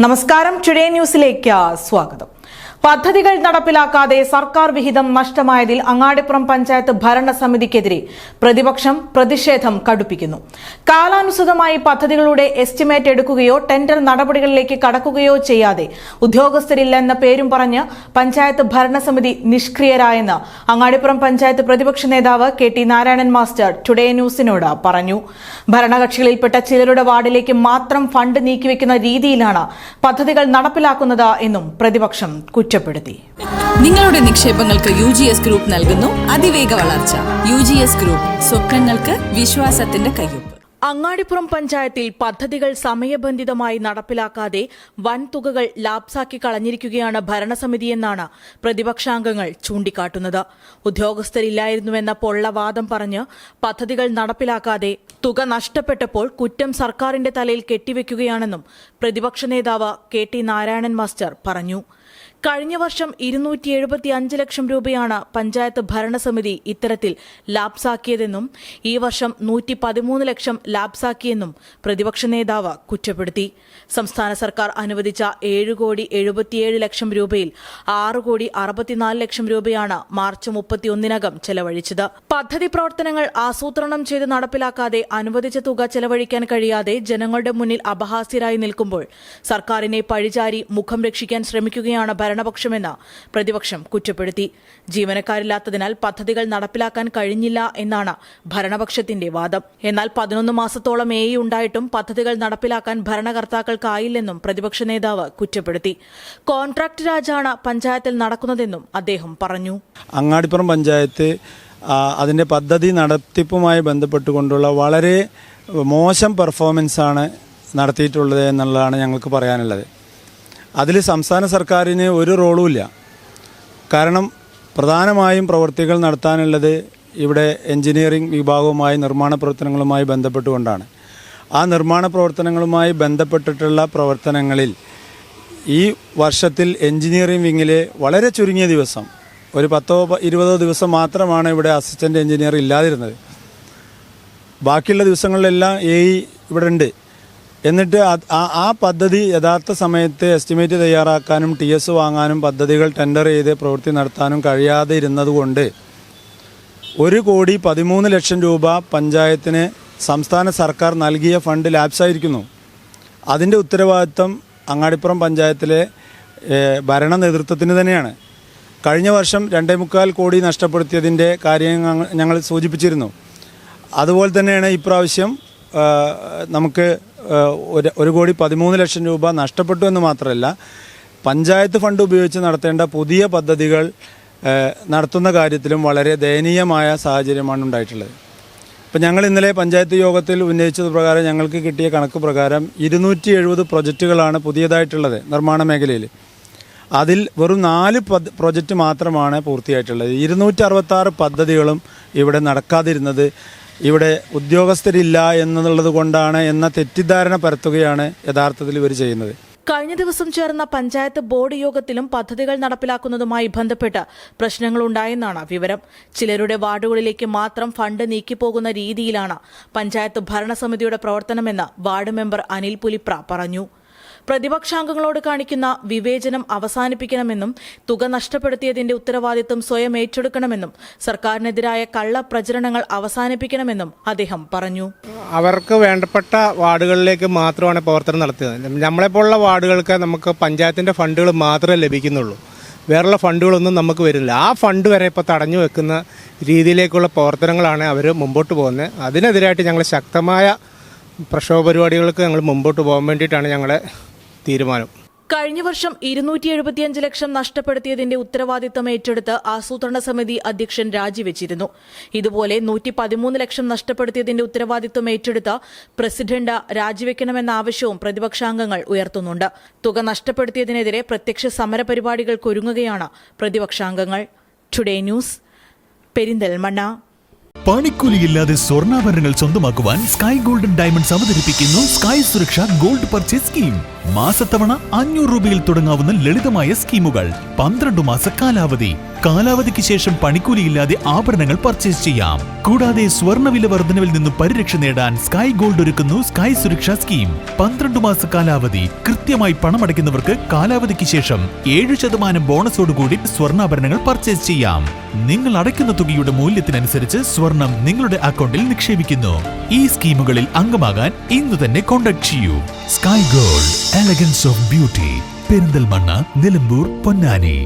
നമസ്കാരം, ടുഡേ ന്യൂസിലേക്ക് സ്വാഗതം. പദ്ധതികൾ നടപ്പിലാക്കാതെ സർക്കാർ വിഹിതം നഷ്ടമായതിൽ അങ്ങാടിപ്പുറം പഞ്ചായത്ത് ഭരണസമിതിക്കെതിരെ പ്രതിപക്ഷം പ്രതിഷേധം കടുപ്പിക്കുന്നു. കാലാനുസൃതമായി പദ്ധതികളുടെ എസ്റ്റിമേറ്റ് എടുക്കുകയോ ടെൻഡർ നടപടികളിലേക്ക് കടക്കുകയോ ചെയ്യാതെ ഉദ്യോഗസ്ഥരില്ലെന്ന പേരും പറഞ്ഞ് പഞ്ചായത്ത് ഭരണസമിതി നിഷ്ക്രിയരായെന്ന് അങ്ങാടിപ്പുറം പഞ്ചായത്ത് പ്രതിപക്ഷ നേതാവ് കെ.ടി. നാരായണൻ മാസ്റ്റർ ടുഡേ ന്യൂസിനോട് പറഞ്ഞു. ഭരണകക്ഷികളിൽപ്പെട്ട ചിലരുടെ വാർഡിലേക്ക് മാത്രം ഫണ്ട് നീക്കിവെക്കുന്ന രീതിയിലാണ് പദ്ധതികൾ നടപ്പിലാക്കുന്നത് എന്നും പ്രതിപക്ഷം കുറ്റപ്പെടുത്തി. നിങ്ങളുടെ നിക്ഷേപങ്ങൾക്ക് UGS ഗ്രൂപ്പ് നൽകുന്നു അതിവേഗ വളർച്ച. UGS ഗ്രൂപ്പ്, സ്വപ്നങ്ങൾക്ക് വിശ്വാസത്തിന്റെ കയ്യൊപ്പ്. അങ്ങാടിപ്പുറം പഞ്ചായത്തിൽ പദ്ധതികൾ സമയബന്ധിതമായി നടപ്പിലാക്കാതെ വൻതുകകൾ ലാപ്സാക്കി കളഞ്ഞിരിക്കുകയാണ് ഭരണസമിതിയെന്നാണ് പ്രതിപക്ഷാംഗങ്ങൾ ചൂണ്ടിക്കാട്ടുന്നത്. ഉദ്യോഗസ്ഥരില്ലായിരുന്നുവെന്ന പൊള്ളവാദം പറഞ്ഞ് പദ്ധതികൾ നടപ്പിലാക്കാതെ തുക നഷ്ടപ്പെട്ടപ്പോൾ കുറ്റം സർക്കാരിന്റെ തലയിൽ കെട്ടിവെക്കുകയാണെന്നും പ്രതിപക്ഷ നേതാവ് കെ.ടി. നാരായണൻ മാസ്റ്റർ പറഞ്ഞു. കഴിഞ്ഞ വർഷം 275 ലക്ഷം രൂപയാണ് പഞ്ചായത്ത് ഭരണസമിതി ഇത്തരത്തിൽ ലാപ്സാക്കിയതെന്നും ഈ വർഷം 113 ലക്ഷം ലാപ്സാക്കിയെന്നും പ്രതിപക്ഷ നേതാവ് കുറ്റപ്പെടുത്തി. സംസ്ഥാന സർക്കാർ അനുവദിച്ച 7,77 ലക്ഷം രൂപയിൽ 6,64 ലക്ഷം രൂപയാണ് മാർച്ച് 31-നകം ചെലവഴിച്ചത്. പദ്ധതി പ്രവർത്തനങ്ങൾ ആസൂത്രണം ചെയ്ത് നടപ്പിലാക്കാതെ അനുവദിച്ച തുക ചെലവഴിക്കാൻ കഴിയാതെ ജനങ്ങളുടെ മുന്നിൽ അപഹാസ്യരായി നിൽക്കുമ്പോൾ സർക്കാരിനെ പഴിചാരി മുഖം രക്ഷിക്കാൻ ശ്രമിക്കുകയാണ് ഭരണപക്ഷമെന്ന് പ്രതിപക്ഷം കുറ്റപ്പെടുത്തി. ജീവനക്കാരില്ലാത്തതിനാൽ പദ്ധതികൾ നടപ്പിലാക്കാൻ കഴിഞ്ഞില്ല എന്നാണ് ഭരണപക്ഷത്തിന്റെ വാദം. എന്നാൽ 11 മാസത്തോളം ഉണ്ടായിട്ടും പദ്ധതികൾ നടപ്പിലാക്കാൻ ഭരണകർത്താക്കൾക്കായില്ലെന്നും പ്രതിപക്ഷ നേതാവ് കുറ്റപ്പെടുത്തി. കോൺട്രാക്ട് രാജാണ് പഞ്ചായത്തിൽ നടക്കുന്നതെന്നും അദ്ദേഹം പറഞ്ഞു. അങ്ങാടിപ്പുറം പഞ്ചായത്ത് അതിൻ്റെ പദ്ധതി നടത്തിപ്പുമായി ബന്ധപ്പെട്ടുകൊണ്ടുള്ള വളരെ മോശം പെർഫോമൻസാണ് നടത്തിയിട്ടുള്ളത് എന്നുള്ളതാണ് ഞങ്ങൾക്ക് പറയാനുള്ളത്. അതിൽ സംസ്ഥാന സർക്കാരിന് ഒരു റോളുമില്ല. കാരണം പ്രധാനമായും പ്രവൃത്തികൾ നടത്താനുള്ളത് ഇവിടെ എഞ്ചിനീയറിംഗ് വിഭാഗവുമായി നിർമ്മാണ പ്രവർത്തനങ്ങളുമായി ബന്ധപ്പെട്ടുകൊണ്ടാണ്. ആ നിർമ്മാണ പ്രവർത്തനങ്ങളുമായി ബന്ധപ്പെട്ടിട്ടുള്ള പ്രവർത്തനങ്ങളിൽ ഈ വർഷത്തിൽ എഞ്ചിനീയറിംഗ് വിങ്ങിൽ വളരെ ചുരുങ്ങിയ ദിവസം, ഒരു 10-20 ദിവസം മാത്രമാണ് ഇവിടെ അസിസ്റ്റൻ്റ് എഞ്ചിനീയർ ഇല്ലാതിരുന്നത്. ബാക്കിയുള്ള ദിവസങ്ങളിലെല്ലാം ഇവിടെ ഉണ്ട്. എന്നിട്ട് ആ പദ്ധതി യഥാർത്ഥ സമയത്ത് എസ്റ്റിമേറ്റ് തയ്യാറാക്കാനും TS വാങ്ങാനും പദ്ധതികൾ ടെൻഡർ ചെയ്ത് പ്രവൃത്തി നടത്താനും കഴിയാതെ ഇരുന്നതുകൊണ്ട് 1,13 ലക്ഷം രൂപ പഞ്ചായത്തിന് സംസ്ഥാന സർക്കാർ നൽകിയ ഫണ്ട് ലാപ്സായിരിക്കുന്നു. അതിൻ്റെ ഉത്തരവാദിത്തം അങ്ങാടിപ്പുറം പഞ്ചായത്തിലെ ഭരണ നേതൃത്വത്തിന് തന്നെയാണ്. കഴിഞ്ഞ വർഷം 2.25 കോടി നഷ്ടപ്പെടുത്തിയതിൻ്റെ കാര്യം ഞങ്ങൾ സൂചിപ്പിച്ചിരുന്നു. അതുപോലെ തന്നെയാണ് ഇപ്രാവശ്യം നമുക്ക് 1,13 ലക്ഷം രൂപ നഷ്ടപ്പെട്ടു എന്ന് മാത്രമല്ല, പഞ്ചായത്ത് ഫണ്ട് ഉപയോഗിച്ച് നടത്തേണ്ട പുതിയ പദ്ധതികൾ നടത്തുന്ന കാര്യത്തിലും വളരെ ദയനീയമായ സാഹചര്യമാണ് ഉണ്ടായിട്ടുള്ളത്. ഇപ്പം ഞങ്ങൾ ഇന്നലെ പഞ്ചായത്ത് യോഗത്തിൽ ഉന്നയിച്ചത് പ്രകാരം ഞങ്ങൾക്ക് കിട്ടിയ കണക്ക് പ്രകാരം 270 പ്രൊജക്റ്റുകളാണ് പുതിയതായിട്ടുള്ളത് നിർമ്മാണ മേഖലയിൽ. അതിൽ വെറും 4 പ്രൊജക്റ്റ് മാത്രമാണ് പൂർത്തിയായിട്ടുള്ളത്. 266 പദ്ധതികളും ഇവിടെ നടക്കാതിരുന്നത് ഇവിടെ ഉദ്യോഗസ്ഥരില്ല എന്നുള്ളത് കൊണ്ടാണ് എന്ന തെറ്റിദ്ധാരണ പരത്തുകയാണ് യഥാർത്ഥത്തിൽ ഇവർ ചെയ്യുന്നത്. കഴിഞ്ഞ ദിവസം ചേർന്ന പഞ്ചായത്ത് ബോർഡ് യോഗത്തിലും പദ്ധതികൾ നടപ്പിലാക്കുന്നതുമായി ബന്ധപ്പെട്ട് പ്രശ്നങ്ങളുണ്ടായെന്നാണ് വിവരം. ചിലരുടെ വാർഡുകളിലേക്ക് മാത്രം ഫണ്ട് നീക്കിപ്പോകുന്ന രീതിയിലാണ് പഞ്ചായത്ത് ഭരണസമിതിയുടെ പ്രവർത്തനമെന്ന് വാർഡ് മെമ്പർ അനിൽ പുലിപ്ര പറഞ്ഞു. പ്രതിപക്ഷാംഗങ്ങളോട് കാണിക്കുന്ന വിവേചനം അവസാനിപ്പിക്കണമെന്നും തുക നഷ്ടപ്പെടുത്തിയതിന്റെ ഉത്തരവാദിത്തം സ്വയം ഏറ്റെടുക്കണമെന്നും സർക്കാരിനെതിരായ കള്ളപ്രചരണങ്ങൾ അവസാനിപ്പിക്കണമെന്നും അദ്ദേഹം പറഞ്ഞു. അവർക്ക് വേണ്ടപ്പെട്ട വാർഡുകളിലേക്ക് മാത്രമാണ് പ്രവർത്തനം നടത്തിയത്. നമ്മളെപ്പോലുള്ള വാർഡുകൾക്ക് നമുക്ക് പഞ്ചായത്തിൻ്റെ ഫണ്ടുകൾ മാത്രമേ ലഭിക്കുന്നുള്ളൂ. വേറെയുള്ള ഫണ്ടുകളൊന്നും നമുക്ക് വരില്ല. ആ ഫണ്ട് വരെ ഇപ്പോൾ തടഞ്ഞു വെക്കുന്ന രീതിയിലേക്കുള്ള പ്രവർത്തനങ്ങളാണ് അവർ മുമ്പോട്ട് പോകുന്നത്. അതിനെതിരായിട്ട് ഞങ്ങൾ ശക്തമായ പ്രക്ഷോഭ പരിപാടികൾക്ക് ഞങ്ങൾ മുമ്പോട്ട് പോകാൻ വേണ്ടിയിട്ടാണ് ഞങ്ങളുടെ തീരുമാനം. കഴിഞ്ഞ വർഷം 275 ലക്ഷം നഷ്ടപ്പെടുത്തിയതിന്റെ ഉത്തരവാദിത്തം ഏറ്റെടുത്ത് ആസൂത്രണ സമിതി അധ്യക്ഷൻ രാജിവെച്ചിരുന്നു. ഇതുപോലെ 113 ലക്ഷം നഷ്ടപ്പെടുത്തിയതിന്റെ ഉത്തരവാദിത്തം ഏറ്റെടുത്ത് പ്രസിഡന്റ് രാജിവെക്കണമെന്ന ആവശ്യവും പ്രതിപക്ഷാംഗങ്ങൾ ഉയർത്തുന്നുണ്ട്. തുക നഷ്ടപ്പെടുത്തിയതിനെതിരെ പ്രത്യക്ഷ സമരപരിപാടികൾക്കൊരുങ്ങുകയാണ് പ്രതിപക്ഷാംഗങ്ങൾ. Today news, Perinthalmanna. പണിക്കൂലിയില്ലാതെ സ്വർണ്ണാഭരണങ്ങൾ സ്വന്തമാക്കുവാൻ സ്കൈ ഗോൾഡൻ ഡയമണ്ട്സ് അവതരിപ്പിക്കുന്നു സ്കൈ സുരക്ഷ ഗോൾഡ് പർച്ചേസ് സ്കീം. മാസത്തവണ 500 രൂപയിൽ തുടങ്ങാവുന്ന ലളിതമായ സ്കീമുകൾ, 12 മാസ കാലാവധി, കാലാവധിക്ക് ശേഷം പണിക്കൂലിയില്ലാതെ ആഭരണങ്ങൾ പർച്ചേസ് ചെയ്യാം. കൂടാതെ സ്വർണ്ണവില വർധനവിൽ നിന്നും പരിരക്ഷ നേടാൻ സ്കൈ ഗോൾഡ് ഒരുക്കുന്നു സ്കൈ സുരക്ഷാ സ്കീം. 12 മാസ കാലാവധി. കൃത്യമായി പണമടയ്ക്കുന്നവർക്ക് കാലാവധിക്ക് ശേഷം 7% ബോണസോടുകൂടി സ്വർണ്ണാഭരണങ്ങൾ പർച്ചേസ് ചെയ്യാം. നിങ്ങൾ അടയ്ക്കുന്ന തുകയുടെ മൂല്യത്തിനനുസരിച്ച് സ്വർണം നിങ്ങളുടെ അക്കൗണ്ടിൽ നിക്ഷേപിക്കുന്നു. ഈ സ്കീമുകളിൽ അംഗമാകാൻ ഇന്ന് തന്നെ കോൺടാക്ട് ചെയ്യൂ. Sky gold, elegance of beauty, Perinthalmanna, Nilambur, Ponnani.